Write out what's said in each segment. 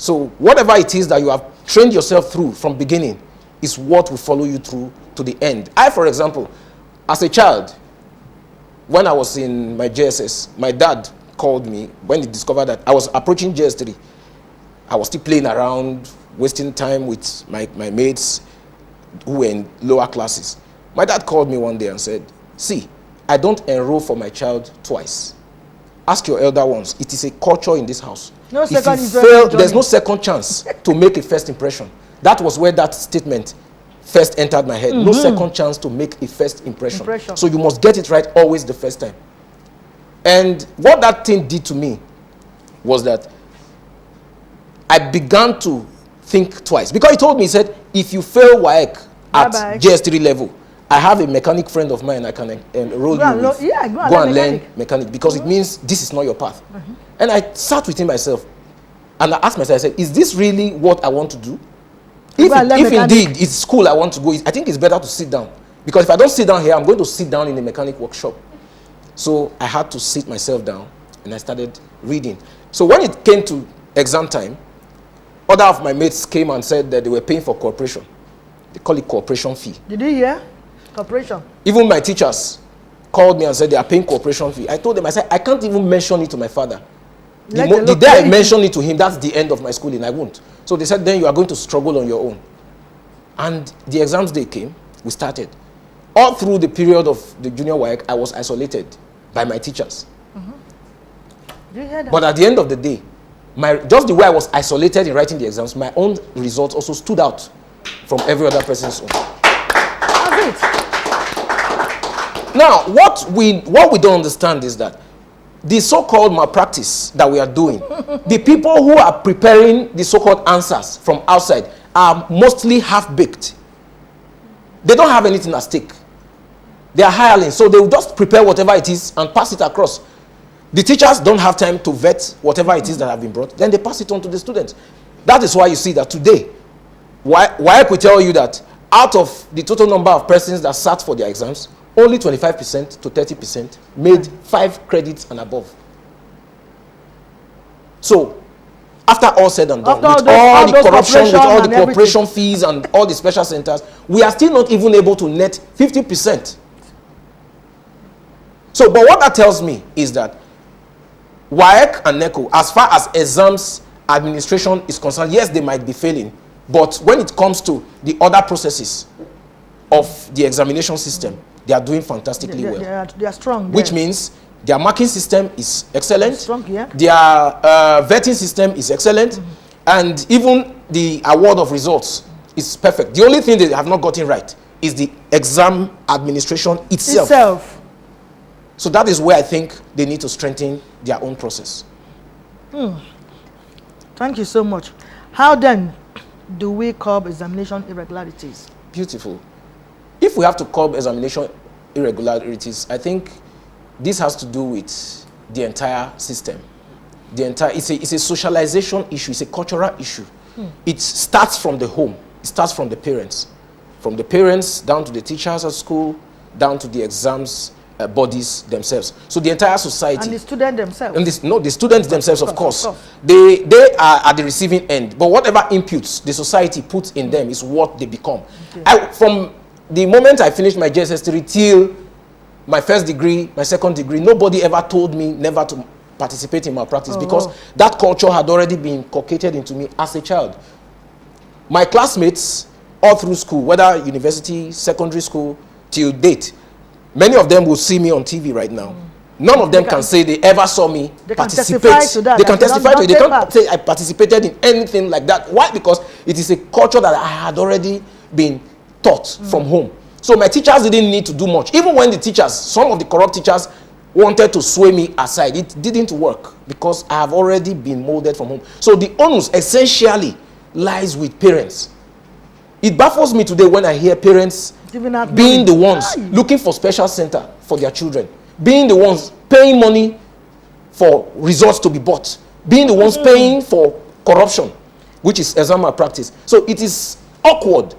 So whatever it is that you have trained yourself through from beginning is what will follow you through to the end. I, for example, as a child, when I was in my JSS, my dad called me when he discovered that I was approaching JS3. I was still playing around, wasting time with my mates who were in lower classes. My dad called me one day and said, see, I don't enroll for my child twice. Ask your elder ones. It is a culture in this house. No if you second fail, there's no second chance to make a first impression. That was where that statement first entered my head. No second chance to make a first impression. So you must get it right always the first time. And what that thing did to me was that I began to think twice. Because he told me, he said, if you fail WAEC at JS3 level, I have a mechanic friend of mine I can enroll you with. Go and learn mechanic. Because it means this is not your path. And I sat within myself and I asked myself, I said, is this really what I want to do? If indeed it's school I want to go, I think it's better to sit down. Because if I don't sit down here, I'm going to sit down in a mechanic workshop. So I had to sit myself down and I started reading. So when it came to exam time, other of my mates came and said that they were paying for cooperation. They call it cooperation fee. Did you hear? Cooperation. Even my teachers called me and said they are paying cooperation fee. I told them, I said, I can't even mention it to my father. The day I mention it to him, that's the end of my schooling. I won't. So they said, then you are going to struggle on your own. And the exams day came, we started. All through the period of the junior WAEC, I was isolated by my teachers. Do you hear that? But at the end of the day, just the way I was isolated in writing the exams, my own results also stood out from every other person's own. That's it. Now, what we don't understand is that the so-called malpractice that we are doing, the people who are preparing the so-called answers from outside are mostly half-baked. They don't have anything at stake. They are hirelings, so they will just prepare whatever it is and pass it across. The teachers don't have time to vet whatever it is that have been brought. Then they pass it on to the students. That is why you see that today, why I could tell you that out of the total number of persons that sat for their exams, only 25% to 30% made 5 credits and above. So, after all said and done, with all the corruption, with all the cooperation fees and all the special centers, we are still not even able to net 50%. So, but what that tells me is that WAEC and NECO, as far as exams administration is concerned, yes, they might be failing. But when it comes to the other processes of the examination system, they are doing fantastically well. They are strong. Which means their marking system is excellent. Strong, yeah. Their vetting system is excellent. And even the award of results is perfect. The only thing they have not gotten right is the exam administration itself. So that is where I think they need to strengthen their own process. Thank you so much. How then do we curb examination irregularities? Beautiful. If we have to curb examination irregularities, I think this has to do with the entire system. It's a socialization issue. It's a cultural issue. It starts from the home. It starts from the parents. From the parents down to the teachers at school, down to the exams bodies themselves. So the entire society. And the students themselves. And the students themselves, of course. They are at the receiving end. But whatever inputs the society puts in them is what they become. Okay. From the moment I finished my JSS3 till my first degree, my second degree, nobody ever told me never to participate in malpractice because that culture had already been inculcated into me as a child. My classmates all through school, whether university, secondary school, till date, many of them will see me on TV right now. None of them can say they ever saw me participate. They can testify to it. They can't say I participated in anything like that. Why? Because it is a culture that I had already been taught from home. So my teachers didn't need to do much. Even when the teachers, some of the corrupt teachers wanted to sway me aside, it didn't work because I have already been molded from home. So the onus essentially lies with parents. It baffles me today when I hear parents being the ones looking for special center for their children, being the ones paying money for results to be bought, being the ones paying for corruption, which is exam malpractice. So it is awkward.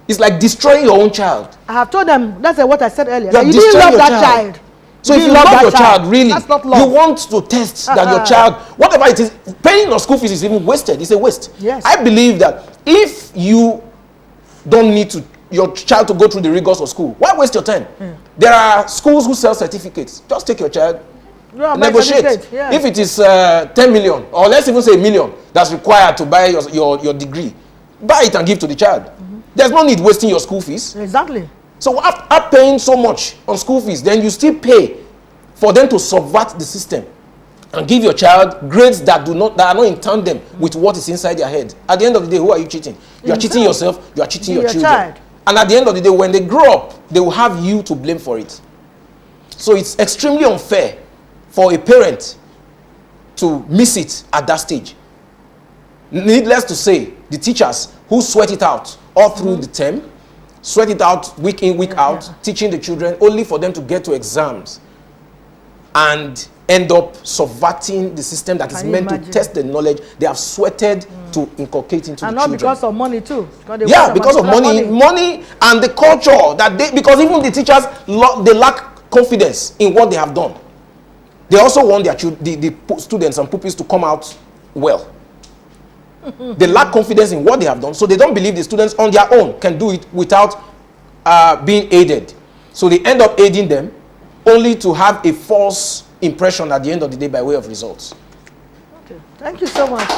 It's like destroying your own child. I have told them, that's what I said earlier. You didn't love that child. So You if you love love that your child. child, really, That's not love. you want to test that your child, whatever it is, paying your school fees is even wasted. It's a waste. Yes. I believe that if you don't need your child to go through the rigors of school, why waste your time? There are schools who sell certificates. Just take your child, negotiate. Yes. If it is 10 million, or let's even say a million, that's required to buy your degree, buy it and give to the child. There's no need wasting your school fees. Exactly. So after paying so much on school fees, then you still pay for them to subvert the system and give your child grades that are not in tandem with what is inside their head. At the end of the day, who are you cheating? You are cheating yourself, you are cheating your children. Child. And at the end of the day, when they grow up, they will have you to blame for it. So it's extremely unfair for a parent to miss it at that stage. Needless to say, the teachers who sweat it out all through the term, sweat it out week in, week out, teaching the children only for them to get to exams and end up subverting the system that is meant to test the knowledge they have sweated to inculcate into the children. And not because of money too. Yeah, because of money and the culture that because even the teachers, they lack confidence in what they have done. They also want their the students and pupils to come out well. They lack confidence in what they have done, so they don't believe the students on their own can do it without being aided. So they end up aiding them only to have a false impression at the end of the day by way of results. Okay, thank you so much.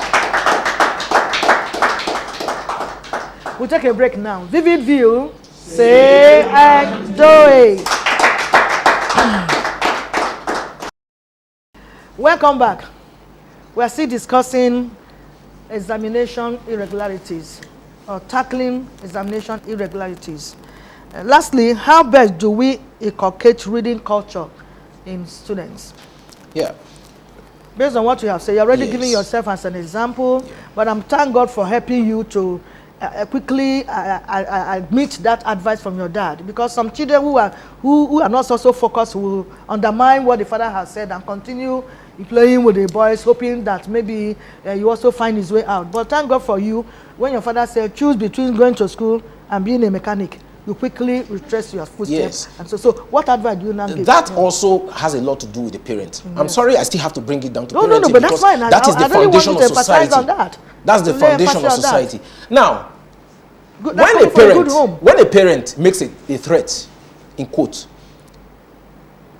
We'll take a break now. Vivid View, say and do it. Welcome back. We are still discussing examination irregularities or tackling examination irregularities. Lastly, how best do we inculcate reading culture in students? Yeah. Based on what you have said, you're already Yes. giving yourself as an example, but I'm thank God for helping you to quickly admit that advice from your dad, because some children who are not so focused will undermine what the father has said and continue playing with the boys, hoping that maybe you also find his way out. But thank God for you, when your father said choose between going to school and being a mechanic, you quickly retrace your footsteps. Yes. And so what advice do you now give? That also has a lot to do with the parent. I'm sorry, I still have to bring it down to parenting. No, but that's fine. That is the really foundation want of you to emphasize society. on that. That's the foundation of society. Now, When when a parent makes a threat, in quote,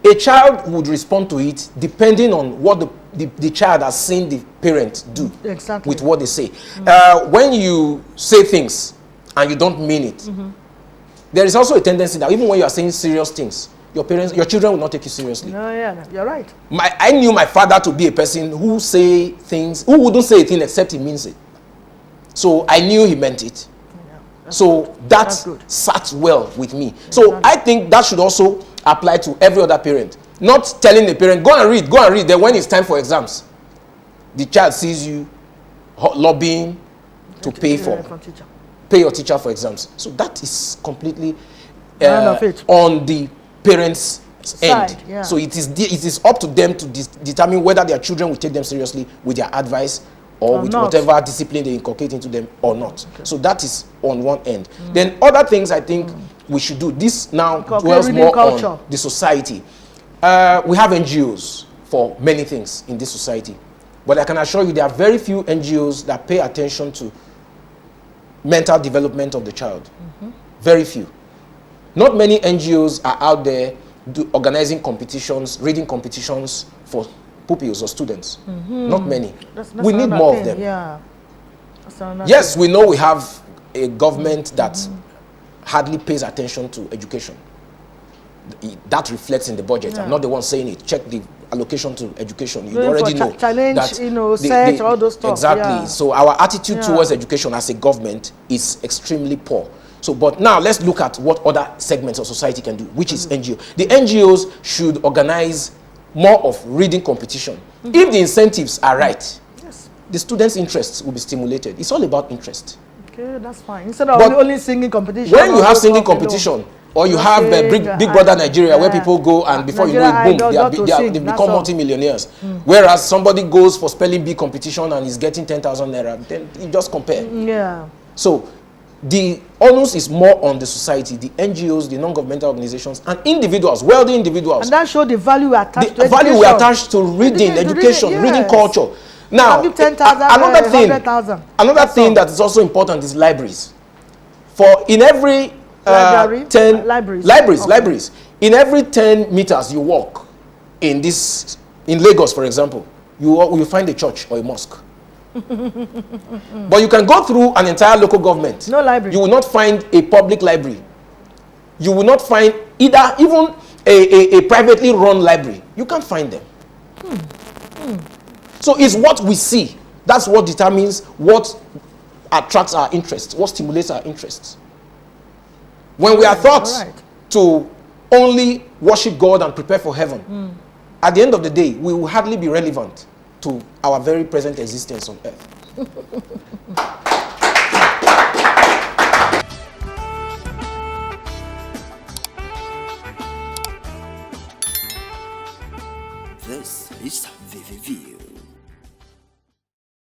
a child would respond to it depending on what the child has seen the parent do with what they say. When you say things and you don't mean it, there is also a tendency that even when you are saying serious things, your children will not take you seriously. No, yeah, you're right. I knew my father to be a person who wouldn't say a thing except he means it. So I knew he meant it. So that sat well with me. So I think that should also apply to every other parent. Not telling the parent, go and read. Then when it's time for exams, the child sees you lobbying to pay your teacher for exams. So that is completely on the parents' end. Yeah. So it is up to them to determine whether their children will take them seriously with their advice or with whatever discipline they inculcate into them or not. Okay. So that is on one end. Then other things I think we should do. This now dwells more on the society. We have NGOs for many things in this society. But I can assure you there are very few NGOs that pay attention to mental development of the child. Very few. Not many NGOs are out there organizing competitions, reading competitions for pupils or students. Not many. We need more of them. Yeah. Yes, we know we have a government that hardly pays attention to education. That reflects in the budget. Yeah. I'm not the one saying it. Check the allocation to education. You already know. Challenge, that all those stuff. Exactly. Yeah. So our attitude towards education as a government is extremely poor. So, but now let's look at what other segments of society can do, which is NGO. The NGOs should organize more of reading competition. If the incentives are right, the students' interests will be stimulated. It's all about interest. Okay, that's fine. Instead of only singing competition. When you have singing competition, or you have Big Brother Nigeria, where people go and before you know it, boom, they become multi-millionaires. Whereas somebody goes for spelling bee competition and is getting 10,000 naira, then you just compare. Yeah. So the onus is more on the society, the NGOs, the non-governmental organizations, and individuals, wealthy individuals. And that show the value we attach to the value we attach to reading, education, yes. reading culture. Now, 10,000, another thing, 100,000. another thing that is also important is libraries. For in every 10 libraries, in every 10 meters you walk in Lagos, for example, you will find a church or a mosque. But you can go through an entire local government. No library. You will not find a public library. You will not find even a privately run library. You can't find them. So it's what we see. That's what determines what attracts our interest, what stimulates our interests. When we are taught to only worship God and prepare for heaven, at the end of the day, we will hardly be relevant to our very present existence on earth. This is VV View.